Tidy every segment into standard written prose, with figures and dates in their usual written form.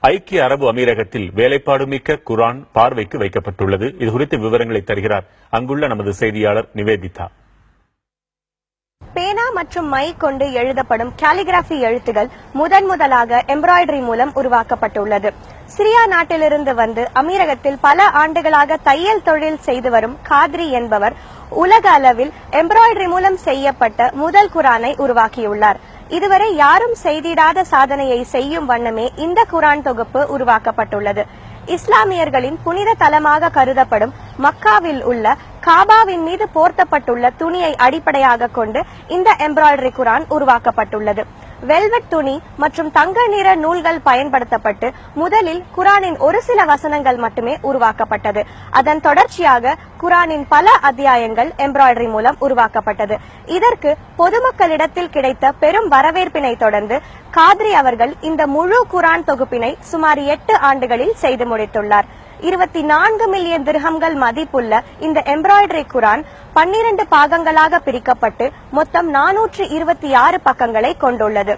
ஐக்கிய அரபு அமீரகத்தில் வேலைப்பாடு மிக்க குர்ஆன் பார்வைக்கு வைக்கப்பட்டுள்ளது. இது குறித்த விவரங்களை தருகிறார் அங்குள்ள நமது செய்தியாளர் நிவேதிதா. பேனா மற்றும் மை கொண்டு எழுதப்படும் காலிகிராபி எழுத்துகள் முதலாக எம்ப்ராய்டரி மூலம் உருவாக்கப்பட்டுள்ளது. சிரியா நாட்டிலிருந்து வந்து அமீரகத்தில் பல ஆண்டுகளாக தையல் தொழில் செய்து வரும் காத்ரி என்பவர் உலக அளவில் எம்ப்ராய்டரி மூலம் செய்யப்பட்ட முதல் குர்ஆனை உருவாக்கியுள்ளார். இதுவரை யாரும் செய்திடாத சாதனையை செய்யும் வண்ணமே இந்த குர்ஆன் தொகுப்பு உருவாக்கப்பட்டுள்ளது. இஸ்லாமியர்களின் புனித தலமாக கருதப்படும் மக்காவில் உள்ள காபாவின் மீது போர்த்தப்பட்டுள்ள துணியை அடிப்படையாக கொண்டு இந்த எம்ப்ராய்டரி குர்ஆன் உருவாக்கப்பட்டுள்ளது. வெல்வெட் துணி மற்றும் தங்க நிற நூல்கள் பயன்படுத்தப்பட்டு முதலில் குர்ஆனின் ஒரு சில வசனங்கள் மட்டுமே உருவாக்கப்பட்டது. அதன் தொடர்ச்சியாக குர்ஆனின் பல அத்தியாயங்கள் எம்ப்ராய்டரி மூலம் உருவாக்கப்பட்டது. இதற்கு பொதுமக்களிடத்தில் கிடைத்த பெரும் வரவேற்பினை தொடர்ந்து காத்ரி அவர்கள் இந்த முழு குர்ஆன் தொகுப்பினை சுமார் 8 ஆண்டுகளில் செய்து முடித்துள்ளார். 24 மில்லியன் திர்ஹம்கள் மதிப்புள்ள இந்த எம்ப்ராய்டரி குர்ஆன் 12 பாகங்களாக பிரிக்கப்பட்டு மொத்தம் 426 பக்கங்களை கொண்டுள்ளது.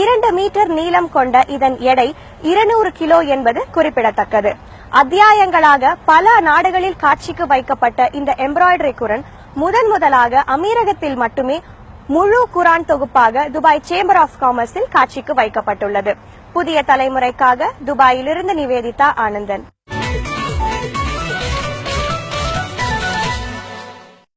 2 மீட்டர் நீளம் கொண்ட இதன் எடை 200 கிலோ என்பது குறிப்பிடத்தக்கது. அத்தியாயங்களாக பல நாடுகளில் காட்சிக்கு வைக்கப்பட்ட இந்த எம்ப்ராய்டரி குர்ஆன் முதலாக அமீரகத்தில் மட்டுமே முழு குர்ஆன் தொகுப்பாக துபாய் சேம்பர் ஆஃப் காமர்ஸில் காட்சிக்கு வைக்கப்பட்டுள்ளது. புதிய தலைமுறைக்காக துபாயிலிருந்து நிவேதிதா ஆனந்தன்.